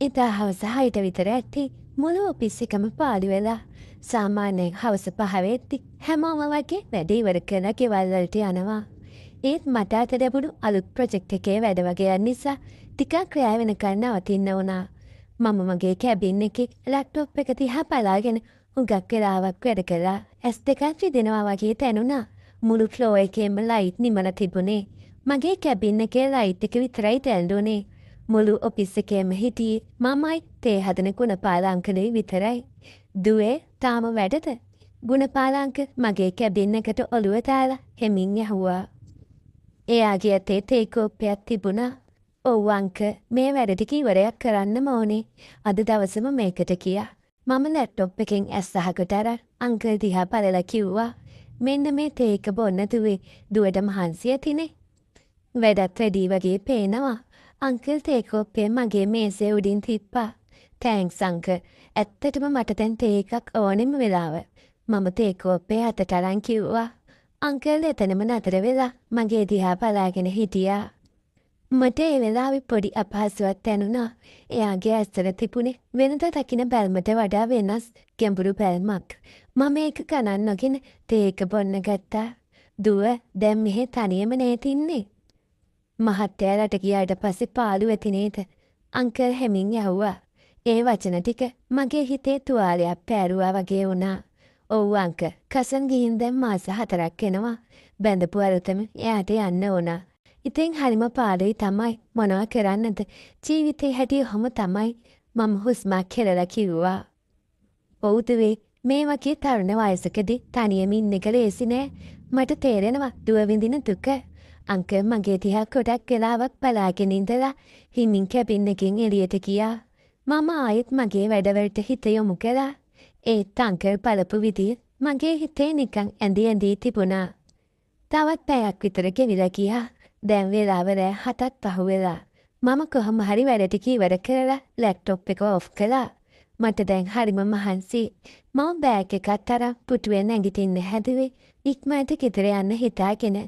එදා හවස 6ට විතර ඇත්තේ මුළු ඔෆිස් එකම පාළු වෙලා. සාමාන්‍යයෙන් හවස 5 වෙද්දි හැමෝම වගේ වැඩ ඉවර කරලා ගෙවල් වලට යනවා. ඒත් මට අත ලැබුණු අලුත් ප්‍රොජෙක්ට් එකේ වැඩ වගේ නිසා ටිකක් රැ වෙනකන් නවතින්න වුණා. මම මගේ කැබින් එකේ ලැප්ටොප් එක දිහා බලාගෙන හුඟක් වෙලාවක් වැඩ කළා. S2 රිදෙනවා වගේ දැනුණා. මුළු ෆ්ලෝ එකේම ලයිට් නිමලා තිබුණේ. මගේ කැබින් එකේ ලයිට් එක විතරයි දැල්ුණේ. මුළු ඔෆිස් එකේම හිටියේ මමයි තේ හදන ගුණපාලාංකලේ විතරයි. දුවේ තාම වැඩද? ගුණපාලාංක මගේ කැබින් එකට ඔළුව දාලා හෙමින් ඇහුවා. එයාගේ අතේ තේ කෝප්පයක් තිබුණා. ඔව් අංකල්, මේ වැඩ ටික ඉවරයක් කරන්නම ඕනේ. අද දවසම මේකට කියා. මම ලැප්ටොප් එකෙන් ඇස් අහකට අරන් අංකල් දිහා බලලා කිව්වා. මෙන්න මේ තේ එක බොන්න දුවේ. දුවට මහන්සි ඇතිනේ. වැඩත් වැඩි වගේ පේනවා. අංකල් තේ කෝප්පය මගේ මේසේ උඩින් තිබ්බා. Thanks uncle. ඇත්තටම මට දැන් තේ එකක් ඕනෙම වෙලාව. මම තේ කෝප්පය අතට අරන් කිව්වා. අංකල් එතනම නතර වෙලා මගේ දිහා බලාගෙන හිටියා. මට ඒ වෙලාවේ පොඩි අපහසුවක් දැනුණා. එයාගේ ඇස්වල තිබුණේ වෙනද දකින බැල්මට වඩා වෙනස් ගැඹුරු බැල්මක්. මම ඒක ගණන් නොගෙන තේ එක බොන්න ගත්තා. දුව දැන් මෙහෙ තනියම නේද ඉන්නේ? මහත්තයා රට ගියාට පස්සේ පාළු වෙති නේද? අංකල් හැමින් ඇහුවා. ඒ වචන ටික මගේ හිතේ තුවාලයක් පෑරුවා වගේ වුණා. ඔව් අංකල්, කසන් ගිහින් දැන් මාස 4ක් වෙනවා. බැඳපු අලුතම එයාට යන්න ඕනා. ඉතින් හරිම පාළුයි තමයි. මොනවා කරන්නද? ජීවිතේ හැටි ඔහොම තමයි. මම හුස්මක් හෙලලා කිව්වා. ඔව් දුවේ, මේ වගේ තරුණ වයසකදී තනියම ඉන්න එක ලේසි නෑ. මට තේරෙනවා දුව විඳින දුක. අංකල් මගේ දිහා ගොඩක් වෙලාවක් බලාගෙන ඉඳලා හිමින් කැබින් එකෙන් එළියට ගියා. මම ආයෙත් මගේ වැඩවලට හිත යොමු කළා. ඒත් අංකල් බලපු විදිය මගේ හිතේ නිකන් ඇඳී තිබුණා. තවත් පැයක් විතර ගෙවිලා ගියා. දැන් වෙලාව රෑ 7ක් පහුවෙලා. මම කොහොම හරි වැඩ ටික ඉවර කරලා ලැප්ටොප් එක ඔෆ් කළා. මට දැන් හරිම මහන්සි. මම බෑග් එකත් අරන් පුටුවේ නැගිටින්න හැදුවේ ඉක්මනට ගෙදර යන්න හිතාගෙන.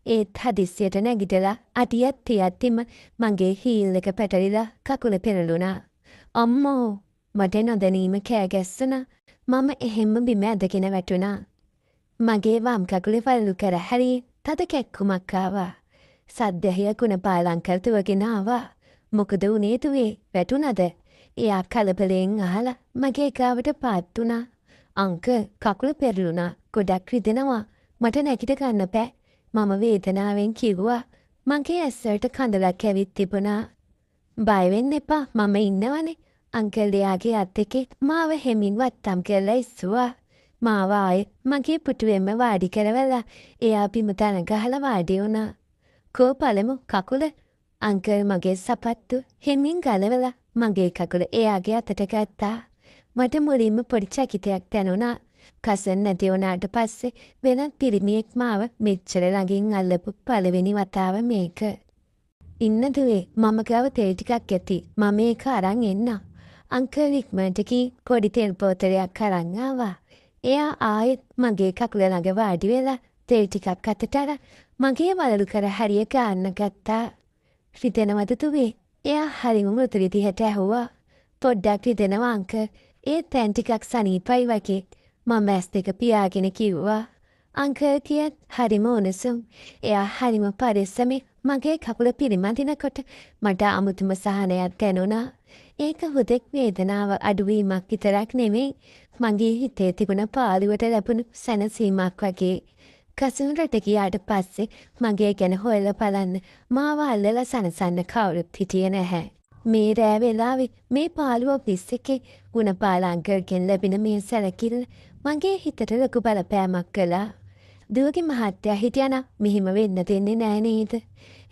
ඒත් හදිස්සියට නැගිටලා අඩියක් තියද්දිම මගේ හීල් එක පැටලිලා කකුල පෙරළුණා. අම්මෝ! මට නොදැනීම කෑ ගැස්සුණා. මම එහෙම්ම බිම ඇදගෙන වැටුණා. මගේ වම් කකුලේ වලලු කර හැරි තද කැක්කුමක් ආවා. සද්දහිය ගුණපාලංකල් තුවගෙන ආවා. මොකද උනේ දුවේ? වැටුණද? එයා කලබලෙන් අහලා මගේ ගාවට පාත් වුණා. අංකල්, කකුල පෙරළුණා. ගොඩක් රිදෙනවා. මට නැගිට ගන්න බෑ. මම වේදනාවෙන් කිව්වා. මගේ ඇස්වලට කඳලක් ඇවිත් තිබුණා. බය වෙන්න එපා, මම ඉන්නවනේ. අංකල් එයාගේ අත් එකේ මාව හෙමින් වත්තම් කරලා ඉස්සුවා. මාව ආයෙත් මගේ පුටුවෙන්ම වාඩි කරවලා එයා බිම තන ගහලා වාඩි වුණා. කෝ බලමු කකුල. අංකල් මගේ සපත්තු හෙමින් ගලවලා මගේ කකුල එයාගේ අතට ගත්තා. මට මුලින්ම පොඩි චකිතයක් දැනුණා. කසන් නැති වුණාට පස්සේ වෙනත් පිරිමියෙක් මාව මෙච්චර ළඟින් අල්ලපු පළවෙනි වතාව මේක. ඉන්න දුවේ, මම ගාව තෙල් ටිකක් ඇති. මම ඒක අරන් එන්න. අංකල් ඉක්මනට කී පොඩි තෙල් බෝතලයක් අරන් ආවා. එයා ආයෙත් මගේ කකුල ළඟ වාඩි වෙලා තෙල් ටිකක් අතට අරන් මගේ වලලු කර හරිය ගන්න ගත්තා. රිදෙනවද දුවේ? එයා හරිම මෘදු විදිහට ඇහුවා. පොඩ්ඩක් රිදෙනවා අංකල්. ඒ තැන් ටිකක් සනීපයි වගේ. මම ඇස් දෙක පියාගෙන කිව්වා. අංකල් කියත් හරිම උණුසුම්. එයා හරිම පරිස්සමෙන් මගේ කකුල පිරිමදිනකොට මට අමුතුම සහනයක් දැනුණා. ඒක හුදෙක් වේදනාව අඩුවීමක් විතරක් නෙමෙයි. මගේ හිතේ තිබුණ පාළුවට ලැබුණු සැනසීමක් වගේ. කසුන් රට ගියාට පස්සේ මගේ ගැන හොයලා බලන්න මාව අල්ලලා සනසන්න කවුරුත් හිටියේ නැහැ. මේ රෑ වෙලාවේ මේ පාළුව ඔෆිස් එකේ ගුණපාලාංකල්ගෙන් ලැබෙන මේ සැලකිල්ල මගේ හිතට ලොකු බලපෑමක් කළා. දුවගේ මහත්තයා හිටියනම් මෙහිම වෙන්න දෙන්නේ නෑ නේද?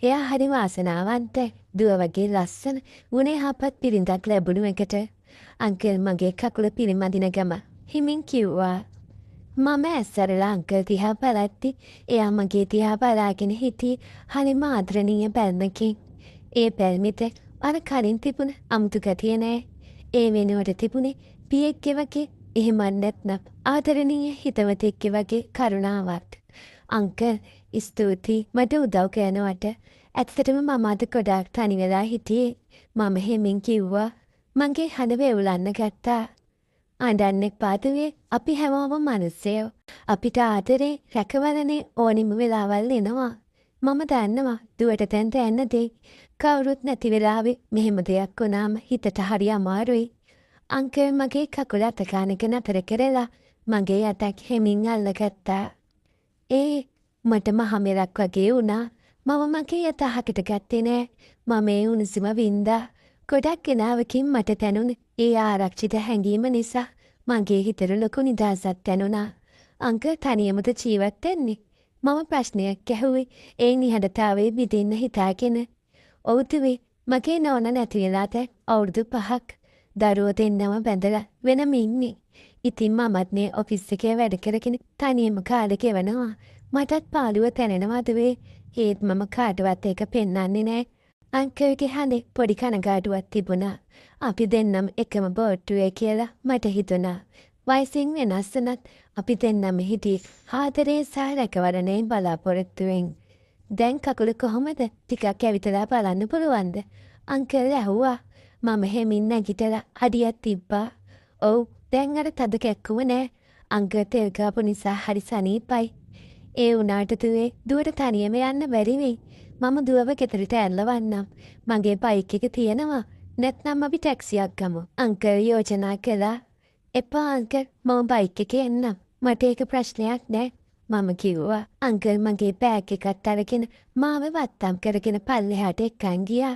එයා හරි වාසනාවන්තයි. දුව වගේ ලස්සන ගුණේ හපත් පිරිඳක් ලැබුණු එකට. අංකල් මගේ කකුල පිරිමදින ගම හිමින් කිව්වා. මම ඇස්සරලා අංකල් දිහා බලද්දි එයා මගේ දිහා බලාගෙන හිටියේ හරිම ආදරණීය බැල්මකින්. ඒ බැල්මිට අර කලින් තිබුණ අමුතු ගතිය නෑ. ඒ වෙනුවට තිබුණේ පියෙක්ගේ වගේ, එහෙම නැත්නම් ආදරණීය හිතවතෙක්ගේ වගේ කරුණාවක්. අංකල් ස්තුතියි මට උදව් කරනවට. ඇත්තටම මම අද ගොඩාක් තනි වෙලා හිටියේ. මම හෙමින් කිව්වා. මගේ හඬ වෙවුලන්න ගත්තා. අඬන්නෙක් පාදුවේ අපි හැමෝම මිනිස්සයෝ. අපිට ආදරේ රැකවරණේ ඕනිම වෙලාවල් එනවා. මම දන්නවා දුවට තැන්ට යන්න දෙයි. කවුරුත් නැති වෙලාවේ මෙහෙම දෙයක් වුණාම හිතට හරි අමාරුයි. අංකල් මගේ කකුල අත ගන්න එක නතර කරලා මගේ අතක් හෙමින් අල්ලගත්තා. මට මහමෙරක් වගේ වුණා. මම මගේ අත අහකට ගත්තේ නෑ. මම ඒ උණුසුම වින්දා. ගොඩක් වෙලාවකින් මට දැනුණ ඒ ආරක්ෂිත හැඟීම නිසා මගේ හිතට ලොකු නිදහසක් දැනුණා. අංකල් තනියමද ජීවත් වෙන්නේ? මම ප්‍රශ්නයක් ඇහුවේ ඒ නිහඬතාවයේ බිඳින්න හිතාගෙන. ඔව් දුවේ, මගේ නෝනා නැති වෙලා දැන් අවුරුදු 5ක්. දරුවෝ දෙන්නම බැඳලා වෙනම ඉන්නේ. ඉතින් මමත් මේ ඔෆිස් එකේ වැඩ කරගෙන තනියම කාලේ ගෙවනවා. මටත් පාළුව තැනෙනවා දුවේ. ඒත් මම කාටවත් ඒක පෙන්වන්නේ නෑ. අංකල්ගේ හඬේ පොඩි කනගාටුවක් තිබුණා. අපි දෙන්නම එකම බෝට්ටුවේ කියලා මට හිතුණා. වයසින් වෙනස් වුණත් අපි දෙන්නම හිටියේ ආදරේ සහ රැකවරණයෙන් බලාපොරොත්තුවෙන්. දැන් කකුල කොහොමද? ටිකක් ඇවිතලා බලන්න පුළුවන්ද? අංකල් ඇහුවා. මම හෙමින් නැගිටලා අඩියක් තිබ්බා. ඔව්, දැන් අර තද කැක්කුම නෑ. අංකල් තෙල් කාපු නිසා හරි සනීපයි. ඒ වුණාට දුවේ දුවට තනියම යන්න බැරි වෙයි. මම දුවව ගෙදරට ඇල්ලවන්නම්. මගේ බයික් එක තියෙනවා. නැත්නම් අපි ටැක්සියක් ගමු. අංකල් යෝජනා කළා. එපා අංකල්, මම බයික් එකේ එන්නම්. මට ඒක ප්‍රශ්නයක් නෑ. මම කිව්වා. අංකල් මගේ බෑග් එකත් අරගෙන මාව වත්තම් කරගෙන පල්ලෙහාට එක්කන් ගියා.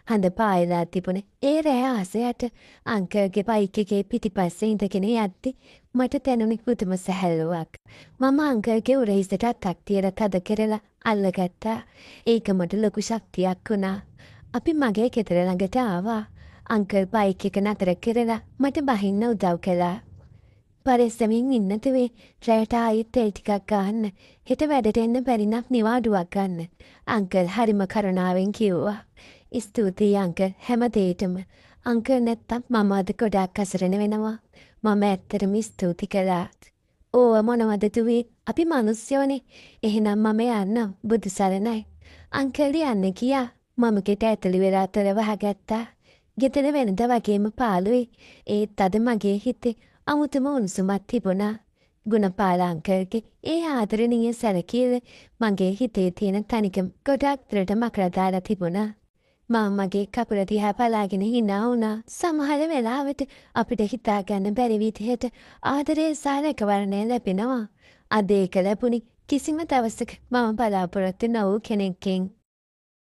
හඳ පායලා තිබුණේ ඒ රෑ ආසයට. අංකල්ගේ බයික් එකේ පිටිපස්සේ ඉඳගෙන යද්දි මට දැනුනේ පුදුම සැහැල්ලුවක්. මම අංකල්ගේ උරහිසට අතක් තියලා තද කරලා අල්ලගත්තා. ඒක මට ලොකු ශක්තියක් වුණා. අපි මගේ ගෙදර ළඟට ආවා. අංකල් බයික් එක නතර කරලා මට බහින්න උදව් කළා. පරිස්සමින් ඉන්න දුවේ. රැයට ආයෙත් තෙල් ටිකක් ගන්න. හෙට වැඩට එන්න බැරි නම් නිවාඩුවක් ගන්න. අංකල් හරිම කරුණාවෙන් කිව්වා. ස්තුතියි අංකල් හැම දෙයකටම. අංකල් නැත්තම් මම අද ගොඩාක් අසරණ වෙනවා. මම ඇත්තටම ස්තුති කළා. ඕව මොනවද දුවේ? අපි මිනිස්සුනේ. එහෙනම් මම යන්නම්. බුදු සරණයි. අංකල් යන්න ගියා. මම ගෙට ඇතුළු වෙලා තොර වහගත්තා. ගෙදර වෙනද වගේම පාළුයි. ඒත් අද මගේ හිතේ අමුතුම උණුසුමක් තිබුණා. ගුණපාල අංකල්ගේ ඒ ආදරණීය සැලකිල්ල මගේ හිතේ තියෙන තනිකම ගොඩක් දුරට මකලා දාලා තිබුණා. මම මගේ කකුල දිහා බලාගෙන hina වුණා. සමහර වෙලාවට අපිට හිතා ගන්න බැරි විදිහට ආදරේ සහ රැකවරණය ලැබෙනවා. අද ඒක ලැබුණේ කිසිම දවසක මම බලාපොරොත්තු නොවූ කෙනෙක්ගෙන්.